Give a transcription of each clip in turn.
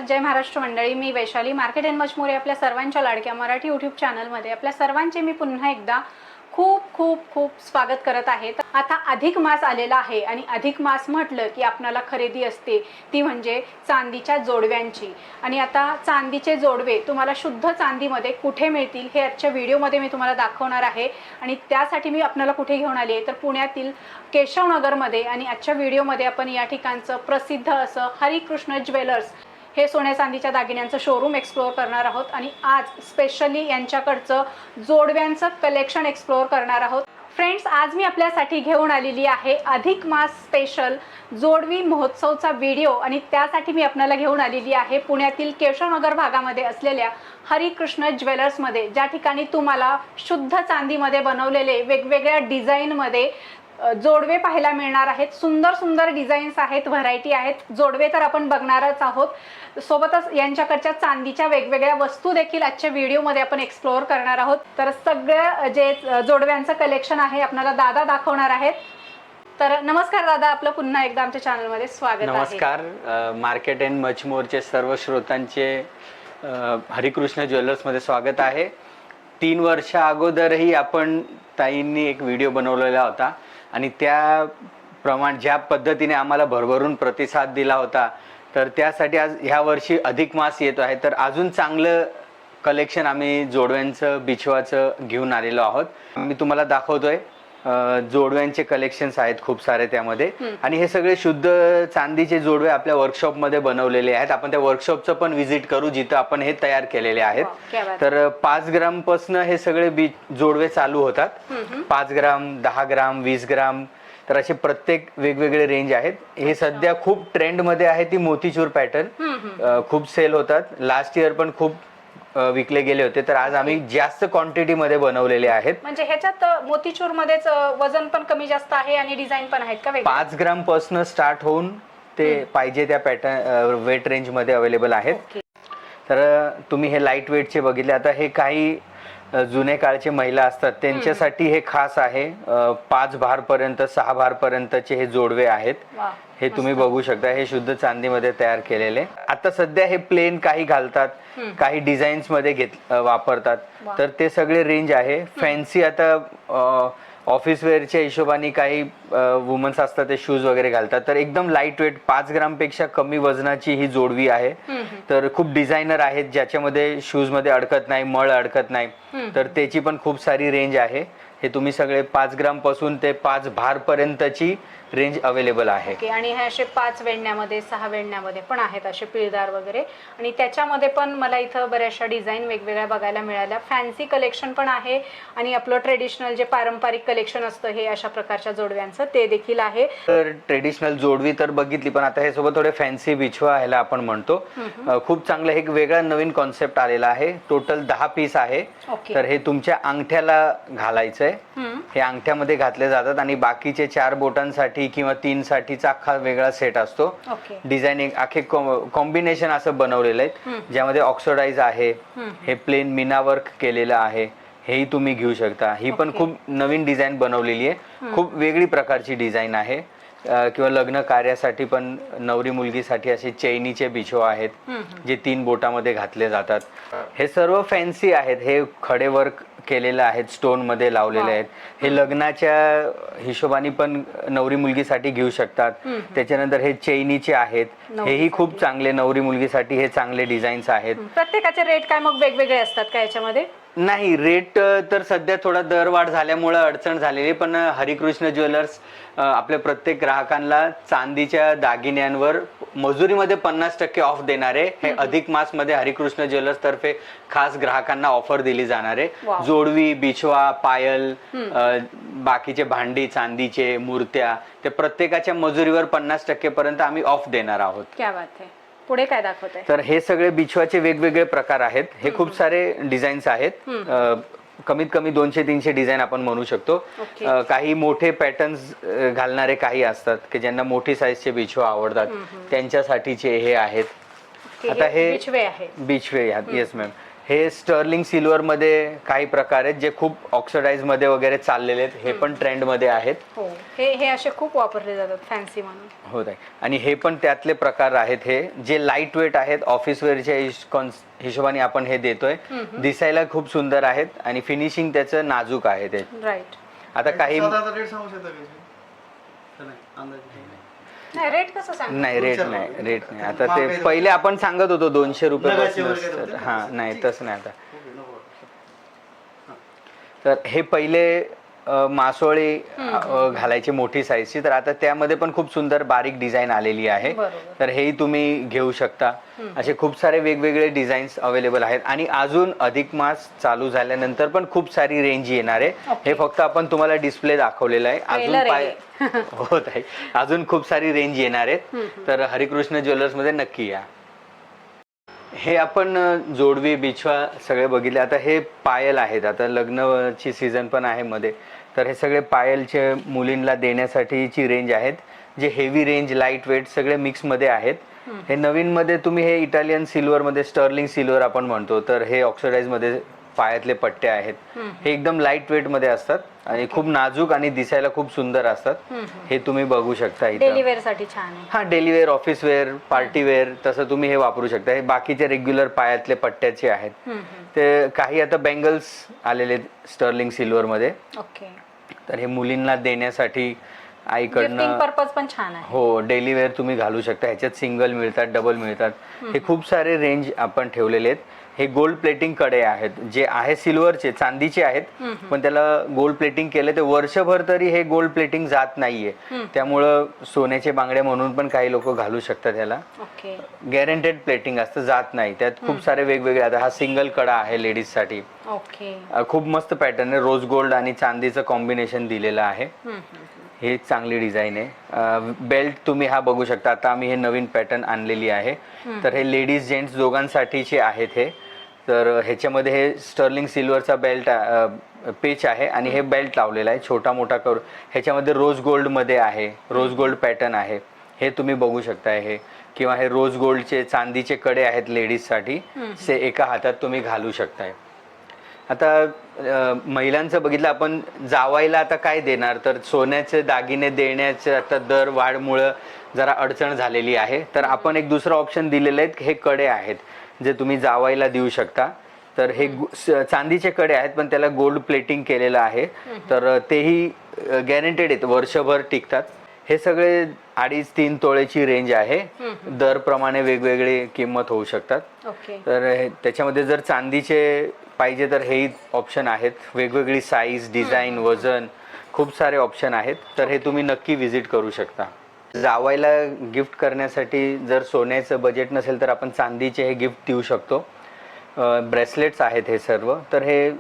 नमस्कार, जय महाराष्ट्र मंडळी. मी Vaishali, market and much more आपल्या सर्वांच्या लाडक्या मराठी यूट्यूब चॅनलमध्ये आपल्या सर्वांचे मी पुन्हा एकदा खूप खूप खूप स्वागत करत आहे. आता अधिक मास आलेला आहे आणि अधिक मास म्हटलं की आपल्याला खरेदी असते ती म्हणजे चांदीच्या जोडव्यांची. आणि आता चांदीचे जोडवे तुम्हाला शुद्ध चांदीमध्ये कुठे मिळतील हे आजच्या व्हिडिओमध्ये मी तुम्हाला दाखवणार आहे. आणि त्यासाठी मी आपल्याला कुठे घेऊन आली आहे तर पुण्यातील केशवनगरमध्ये. आणि आजच्या व्हिडिओमध्ये आपण या ठिकाणचं प्रसिद्ध असं हरिकृष्ण ज्वेलर्स हे सोन्या चांदीच्या दागिन्यांचं शोरूम एक्सप्लोअर करणार आहोत. आणि आज स्पेशली यांच्याकडचं जोडव्यांचं कलेक्शन एक्सप्लोअर करणार आहोत. फ्रेंड्स, आज मी आपल्यासाठी घेऊन आलेली आहे अधिक मास स्पेशल जोडवी महोत्सवचा व्हिडिओ. आणि त्यासाठी मी आपल्याला घेऊन आलेली आहे पुण्यातील केशवनगर भागामध्ये असलेल्या हरिकृष्ण ज्वेलर्समध्ये, ज्या ठिकाणी तुम्हाला शुद्ध चांदीमध्ये बनवलेले वेगवेगळ्या डिझाईनमध्ये जोडवे पाहायला मिळणार आहेत. सुंदर सुंदर डिझाईन्स आहेत, व्हरायटी आहेत. जोडवे तर आपण बघणारच आहोत, सोबतच यांच्याकडच्या चांदीच्या वेगवेगळ्या वस्तू देखील आजच्या व्हिडिओमध्ये आपण एक्सप्लोअर करणार आहोत. तर सगळं जे जोडव्यांचं कलेक्शन आहे आपल्याला दादा दाखवणार आहेत. तर नमस्कार दादा, आपलं पुन्हा एकदा आमच्या चॅनलमध्ये स्वागत आहे. नमस्कार. मार्केट एंड मच मोरचे सर्व श्रोतांचे हरिकृष्ण ज्वेलर्समध्ये स्वागत आहे. 3 वर्ष अगोदरही आपण ताईंनी एक व्हिडिओ बनवलेला होता आणि ज्या पद्धतीने आम्हाला भरभरून प्रतिसाद दिला होता, तर त्यासाठी आज ह्या वर्षी अधिक मास येतो आहे, तर अजून चांगलं कलेक्शन आम्ही जोडव्यांचं बिछवाचं घेऊन आलेलो आहोत. मी तुम्हाला दाखवतोय जोडव्यांचे कलेक्शन्स आहेत खूप सारे त्यामध्ये. आणि हे सगळे शुद्ध चांदीचे जोडवे आपल्या वर्कशॉपमध्ये बनवलेले आहेत. आपण त्या वर्कशॉपचं पण व्हिजिट करू जिथं आपण हे तयार केलेले आहेत. तर 5 ग्राम पासून हे सगळे जोडवे चालू होतात. 5 ग्राम, 10 ग्राम, 20 ग्राम, तर असे प्रत्येक वेगवेगळे रेंज आहेत. हे सध्या खूप ट्रेंड मध्ये आहे ती मोतीचूर पॅटर्न, खूप सेल होतात. लास्ट इयर पण खूप विकले गेले होते. तर आज आम्ही जास्त क्वांटिटी मध्ये बनवलेले आहेत. म्हणजे ह्याच्यात मोतीचूर मध्येच वजन पण कमी जास्त आहे आणि डिझाईन पण आहेत का? 5 ग्राम पासून स्टार्ट होऊन ते पाहिजे त्या पॅटर्न वेट रेंज मध्ये अवेलेबल आहेत. तर तुम्ही हे लाईट वेटचे बघितले. आता हे काही जुने काळचे महिला असतात त्यांच्यासाठी हे खास आहे. 5 भार पर्यंत, 6 भार पर्यंतचे हे जोडवे आहेत. हे तुम्ही बघू शकता. हे शुद्ध चांदीमध्ये तयार केलेले. आता सध्या हे प्लेन काही घालतात, काही डिझाईन्स मध्ये वापरतात. तर ते सगळे रेंज आहे. फॅन्सी आता ऑफिस वेअरच्या हिशोबाने काही वुमन्स असतात ते शूज वगैरे घालतात. तर एकदम लाईट वेट 5 ग्राम पेक्षा कमी वजनाची ही जोडवी आहे. तर खूप डिझायनर आहेत ज्याच्यामध्ये शूज मध्ये अडकत नाही, मळ अडकत नाही. तर त्याची पण खूप सारी रेंज आहे. हे तुम्ही सगळे 5 ग्राम पासून ते 5 भार पर्यंतची रेंज अवेलेबल आहे. आणि हे असे 5 वेण्ण्यामध्ये, 6 वेण्ण्यामध्ये पण आहेत असे पिळदार वगैरे. आणि त्याच्यामध्ये पण मला इथं बऱ्याचशा डिझाईन वेगवेगळ्या बघायला मिळाल्या. फॅन्सी कलेक्शन पण आहे आणि आपलं ट्रेडिशनल जे पारंपरिक कलेक्शन असतं हे अशा प्रकारच्या जोडव्यांचं ते देखील आहे. तर ट्रेडिशनल जोडवी तर बघितली, पण आता हे सोबत थोडे फॅन्सी बिछवा ह्याला आपण म्हणतो. खूप चांगलं एक वेगळा नवीन कॉन्सेप्ट आलेला आहे. टोटल 10 पीस आहे. तर हे तुमच्या अंगठ्याला घालायचंय. हे अंगठ्यामध्ये घातले जातात आणि बाकीचे 4 बोटांसाठी किंवा 3 साठीचा अख्खा वेगळा सेट असतो. डिझाईनिंग अख्खे कॉम्बिनेशन असं बनवलेलं आहे ज्यामध्ये ऑक्सिडाइज आहे. हे प्लेन मीना वर्क केलेलं आहे. हेही तुम्ही घेऊ शकता. ही पण खूप नवीन डिझाईन बनवलेली आहे. खूप वेगळी प्रकारची डिझाईन आहे. किंवा लग्न कार्यासाठी पण नवरी मुलगीसाठी असे चैनीचे बिछवा आहेत जे 3 बोटामध्ये घातले जातात. हे सर्व फॅन्सी आहेत. हे खडे वर्क केलेले आहेत, स्टोन मध्ये लावलेले आहेत. हे लग्नाच्या हिशोबाने पण नवरी मुलगीसाठी घेऊ शकतात. त्याच्यानंतर हे चैनीचे आहेत. हेही खूप चांगले नवरी मुलगीसाठी हे चांगले डिझाईन्स आहेत. प्रत्येकाचे रेट काय मग वेगवेगळे असतात का याच्यामध्ये? नाही, रेट तर सध्या थोडा दरवाढ झाल्यामुळे अडचण झालेली, पण हरिकृष्ण ज्वेलर्स आपल्या प्रत्येक ग्राहकांना चांदीच्या दागिन्यांवर मजुरीमध्ये 50% ऑफ देणारे हे अधिक मास मध्ये हरिकृष्ण ज्वेलर्स तर्फे खास ग्राहकांना ऑफर दिली जाणार आहे. जोडवी, बिछवा, पायल, बाकीचे भांडी, चांदीचे मूर्त्या, ते प्रत्येकाच्या मजुरीवर 50% पर्यंत आम्ही ऑफ देणार आहोत. क्या बात आहे. पुढे काय दाखवताय? तर हे सगळे बिछवाचे वेगवेगळे प्रकार आहेत. हे खूप सारे डिझाईन्स आहेत. कमीत कमी 200-300 डिझाईन आपण म्हणू शकतो. काही मोठे पॅटर्न्स घालणारे काही असतात की ज्यांना मोठी साईजचे बिछवा आवडतात, त्यांच्यासाठीचे हे आहेत. आता हे बिछवे आहेत. Yes ma'am. हे स्टर्लिंग सिल्वर मध्ये काही प्रकार आहेत जे खूप ऑक्सिडाइज मध्ये वगैरे चाललेले आहेत, हे पण ट्रेंड मध्ये आहेत. हो, हे असे खूप वापरले जातात फॅन्सी म्हणून. होत आहे. आणि हे पण त्यातले प्रकार आहेत, हे जे लाईट वेट आहेत, ऑफिस वेअरच्या हिशोबाने आपण हे देतोय. दिसायला खूप सुंदर आहेत आणि फिनिशिंग त्याचं नाजूक आहे ते. राईट. आता काही रेट कसं सांग? नाही, रेट नाही. आता ते पहिले आपण सांगत होतो 200 रुपये. हा, नाही तसं नाही आता. तर हे पहिले मासोळी घालायची मोठी साईजची, तर आता त्यामध्ये पण खूप सुंदर बारीक डिझाईन आलेली आहे. तर हेही तुम्ही घेऊ शकता. असे खूप सारे वेगवेगळे डिझाईन्स अवेलेबल आहेत. आणि अजून अधिक मास चालू झाल्यानंतर पण खूप सारी रेंज येणार आहे. हे फक्त आपण तुम्हाला डिस्प्ले दाखवलेला आहे. अजून होत आहे, अजून खूप सारी रेंज येणार आहेत. तर हरिकृष्ण ज्वेलर्स मध्ये नक्की या. हे आपण जोडवी बिछवा सगळे बघितले. आता हे पायल आहेत, आता लग्नाची सीझन पण आहे मध्ये, तर हे सगळे पायलचे मुलींना देण्यासाठीची रेंज आहेत, जे हेवी रेंज, लाईट वेट सगळे मिक्स मध्ये आहेत. हे नवीन मध्ये तुम्ही हे इटालियन सिल्वर मध्ये, स्टर्लिंग सिल्वर आपण म्हणतो, तर हे ऑक्सिडाइज मध्ये पायातले पट्टे आहेत. हे एकदम लाईट वेट मध्ये असतात आणि खूप नाजूक आणि दिसायला खूप सुंदर असतात. हे तुम्ही बघू शकता इथे. डेली वेअर साठी छान आहे. हा, daily wear, office wear, party wear तसं तुम्ही हे वापरू शकता. हे बाकीचे रेग्युलर पायातले पट्ट्याचे आहेत. ते काही आता बँगल्स आलेले स्टर्लिंग सिल्वर मध्ये. ओके. तर हे मुलींना देण्यासाठी आईकडनं पर्पज पण छान आहे. हो, डेली वेअर तुम्ही घालू शकता. ह्याच्यात सिंगल मिळतात, डबल मिळतात. हे खूप सारे रेंज आपण ठेवलेले आहेत. हे गोल्ड प्लेटिंग कडे आहेत, जे आहे सिल्वरचे, चांदीचे आहेत, पण त्याला गोल्ड प्लेटिंग केले ते वर्षभर तरी हे गोल्ड प्लेटिंग जात नाहीये. त्यामुळं सोन्याचे बांगड्या म्हणून पण काही लोक घालू शकतात ह्याला. गॅरंटेड प्लेटिंग असतं, जात नाही. त्यात खूप सारे वेगवेगळे. आता हा सिंगल कडा आहे लेडीज साठी. खूप मस्त पॅटर्न आहे, रोज गोल्ड आणि चांदीचं कॉम्बिनेशन दिलेलं आहे. हे चांगली डिझाईन आहे. बेल्ट तुम्ही हा बघू शकता. आता आम्ही हे नवीन पॅटर्न आणलेली आहे. तर हे लेडीज जेंट्स दोघांसाठीचे आहेत हे. तर ह्याच्यामध्ये हे स्टर्लिंग सिल्वरचा बेल्ट पेच आहे आणि हे बेल्ट लावलेला आहे छोटा मोठा करून. ह्याच्यामध्ये रोज गोल्ड मध्ये आहे, रोज गोल्ड पॅटर्न आहे, हे तुम्ही बघू शकता. हे किंवा हे रोज गोल्डचे चांदीचे कडे आहेत लेडीज साठी, से एका हातात तुम्ही घालू शकताय. आता महिलांचं बघितलं आपण, जावायला आता काय देणार, तर सोन्याचे दागिने देण्याचे आता दर वाढमुळं जरा अडचण झालेली आहे. तर आपण एक दुसरं ऑप्शन दिलेलं आहे, हे कडे आहेत जे तुम्ही जावायला देऊ शकता. तर हे चांदीचे कडे आहेत, पण त्याला गोल्ड प्लेटिंग केलेलं आहे. तर तेही गॅरंटेड आहेत, वर्षभर टिकतात. हे सगळे 2.5-3 तोळेची रेंज आहे. दर प्रमाणे वेगवेगळी किंमत होऊ शकतात. तर त्याच्यामध्ये जर चांदीचे पाहिजे तर हे ऑप्शन आहेत. वेगवेगळी साईज, डिझाईन, वजन, खूप सारे ऑप्शन आहेत. तर हे तुम्ही नक्की व्हिजिट करू शकता. जावायला गिफ्ट करण्यासाठी जर सोन्याचं बजेट नसेल तर आपण चांदीचे हे गिफ्ट देऊ शकतो. ब्रेसलेट्स आहेत हे सर्व. तर हे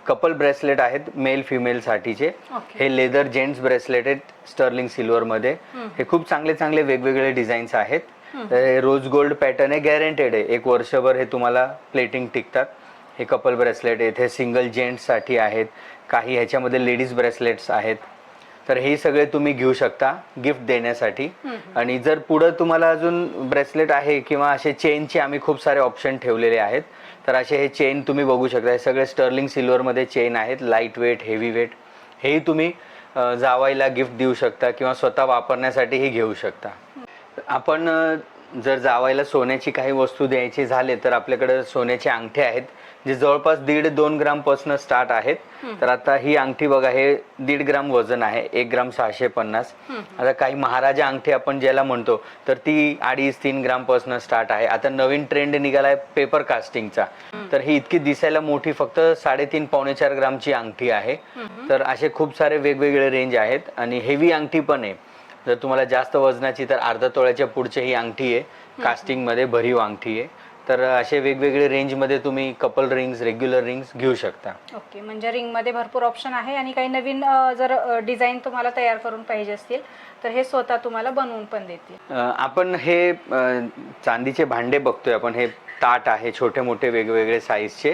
कपल ब्रेसलेट आहेत, मेल फिमेल साठीचे. हे लेदर जेंट्स ब्रेसलेट आहेत स्टर्लिंग सिल्वर मध्ये. हे खूप चांगले चांगले वेगवेगळे डिझाईन्स आहेत. हे रोज गोल्ड पॅटर्न आहे, गॅरंटेड आहे. 1 वर्षभर हे तुम्हाला प्लेटिंग टिकतात. हे कपल ब्रेसलेट आहेत, हे सिंगल जेंट्स साठी आहेत. काही ह्याच्यामध्ये लेडीज ब्रेसलेट्स आहेत. तर हे सगळे तुम्ही घेऊ शकता गिफ्ट देण्यासाठी. आणि जर पुढे तुम्हाला अजून ब्रेसलेट आहे किंवा असे चेनचे आम्ही खूप सारे ऑप्शन ठेवलेले आहेत. तर असे हे चेन तुम्ही बघू शकता. हे सगळे स्टर्लिंग सिल्वर मध्ये चेन आहेत, लाईट वेट, हेवी वेट. हेही तुम्ही जावायला गिफ्ट देऊ शकता किंवा स्वतः वापरण्यासाठीही घेऊ शकता. आपण जर जावायला सोन्याची काही वस्तू द्यायची झाले तर आपल्याकडे सोन्याचे अंगठे आहेत, जे जवळपास 1.5-2 ग्राम पासून स्टार्ट आहेत. तर आता ही अंगठी बघा, हे 1.5 ग्राम वजन आहे, 1 ग्राम 650. आता काही महाराजा अंगठी आपण ज्याला म्हणतो, तर ती 2.5-3 ग्राम पासून स्टार्ट आहे. आता नवीन ट्रेंड निघालाय पेपर कास्टिंगचा. तर ही इतकी दिसायला मोठी, फक्त 3.5-4 ग्रामची अंगठी आहे. तर असे खूप सारे वेगवेगळे रेंज आहेत. आणि हेवी अंगठी पण आहे. जर तुम्हाला जास्त वजनाची तर अर्धा तोळ्याच्या पुढची ही अंगठी आहे, कास्टिंग मध्ये भरीव अंगठी आहे. तर असे वेगवेगळे रेंज मध्ये तुम्ही कपल रिंग्स, रेग्युलर रिंग्स घेऊ शकता. ओके, म्हणजे रिंग मध्ये भरपूर ऑप्शन आहे. आणि काही नवीन जर डिझाईन तुम्हाला तयार करून पाहिजे असतील तर हे स्वतः तुम्हाला बनवून पण देतील. आपण हे चांदीचे भांडे बघतोय आपण. हे ताट आहे, छोटे मोठे वेगवेगळे साईजचे.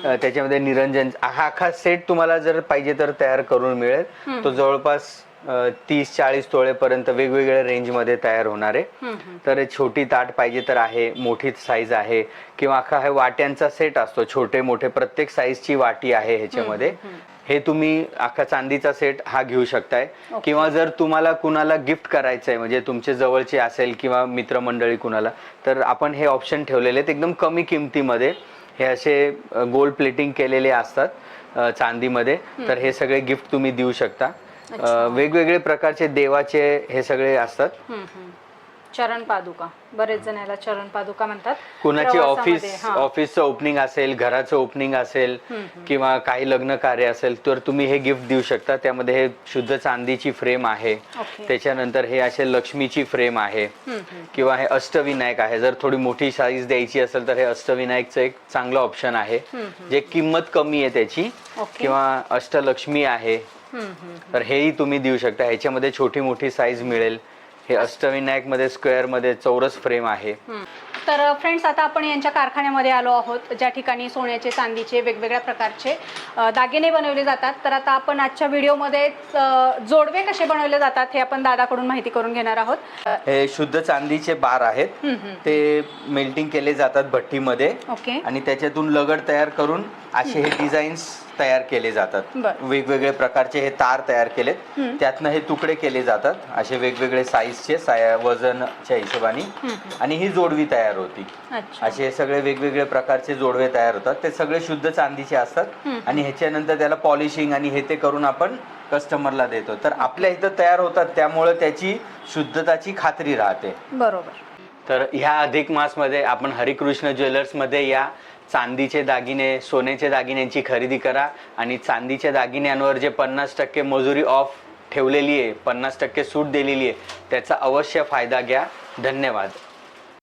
त्याच्यामध्ये निरंजन, अख्खा सेट तुम्हाला जर पाहिजे तर तयार करून मिळेल. तो जवळपास 30-40 तोळेपर्यंत वेगवेगळ्या रेंजमध्ये तयार होणार आहे. तर छोटी ताट पाहिजे तर आहे, मोठी साईज आहे, किंवा अख्खा हे वाट्यांचा सेट असतो, छोटे मोठे प्रत्येक साईजची वाटी आहे ह्याच्यामध्ये. हे तुम्ही अख्खा चांदीचा सेट हा घेऊ शकताय. किंवा जर तुम्हाला कुणाला गिफ्ट करायचं आहे, म्हणजे तुमचे जवळचे असेल किंवा मित्रमंडळी कुणाला, तर आपण हे ऑप्शन ठेवलेले आहेत एकदम कमी किमतीमध्ये. हे असे गोल्ड प्लेटिंग केलेले असतात चांदीमध्ये, तर हे सगळे गिफ्ट तुम्ही देऊ शकता. वेगवेगळे प्रकारचे देवाचे हे सगळे असतात. चरण पादुका, बरेच जण याला चरण पादुका म्हणतात. कुणाची ऑफिसचं ओपनिंग असेल, घराचं ओपनिंग असेल, किंवा काही लग्न कार्य असेल, तर तुम्ही हे गिफ्ट देऊ शकता. त्यामध्ये हे शुद्ध चांदीची फ्रेम आहे. त्याच्यानंतर हे असे लक्ष्मीची फ्रेम आहे, किंवा हे अष्टविनायक आहे. जर थोडी मोठी साईज द्यायची असेल तर हे अष्टविनायकचं एक चांगलं ऑप्शन आहे, जे किंमत कमी आहे त्याची. किंवा अष्टलक्ष्मी आहे, तर हेही तुम्ही देऊ शकता. ह्याच्यामध्ये छोटी मोठी साईज मिळेल. हे अष्टविनायक मध्ये स्क्वेअर मध्ये चौरस फ्रेम आहे. तर फ्रेंड्स, आता आपण यांच्या कारखान्यामध्ये आलो आहोत, ज्या ठिकाणी सोन्याचे, चांदीचे, वेगवेगळ्या प्रकारचे दागिने बनवले जातात. तर आता आपण आजच्या व्हिडिओमध्ये जोडवे कसे बनवले जातात हे आपण दादाकडून माहिती करून घेणार आहोत. हे शुद्ध चांदीचे बार आहेत, ते मेल्टिंग केले जातात भट्टीमध्ये. आणि त्याच्यातून लगड तयार करून असे हे डिझाईन्स तयार केले जातात. वेगवेगळे प्रकारचे हे तार तयार केलेत, त्यातनं हे तुकडे केले जातात असे वेगवेगळे साईजचे, वजनच्या हिशोबाने. आणि ही जोडवी तयार होती. असे सगळे वेगवेगळे प्रकारचे जोडवे तयार होतात. ते सगळे शुद्ध चांदीचे असतात. आणि ह्याच्यानंतर त्याला पॉलिशिंग आणि हे ते करून आपण कस्टमरला देतो. तर आपल्या इथं तयार होतात, त्यामुळे त्याची शुद्धताची खात्री राहते. बरोबर. तर ह्या अधिक मास मध्ये आपण हरिकृष्ण ज्वेलर्स मध्ये या चांदीचे दागिने, सोन्याचे दागिन्यांची खरेदी करा. आणि चांदीच्या दागिन्यांवर जे 50% मजुरी ऑफ ठेवलेली आहे, 50% सूट दिलेली आहे, त्याचा अवश्य फायदा घ्या. धन्यवाद.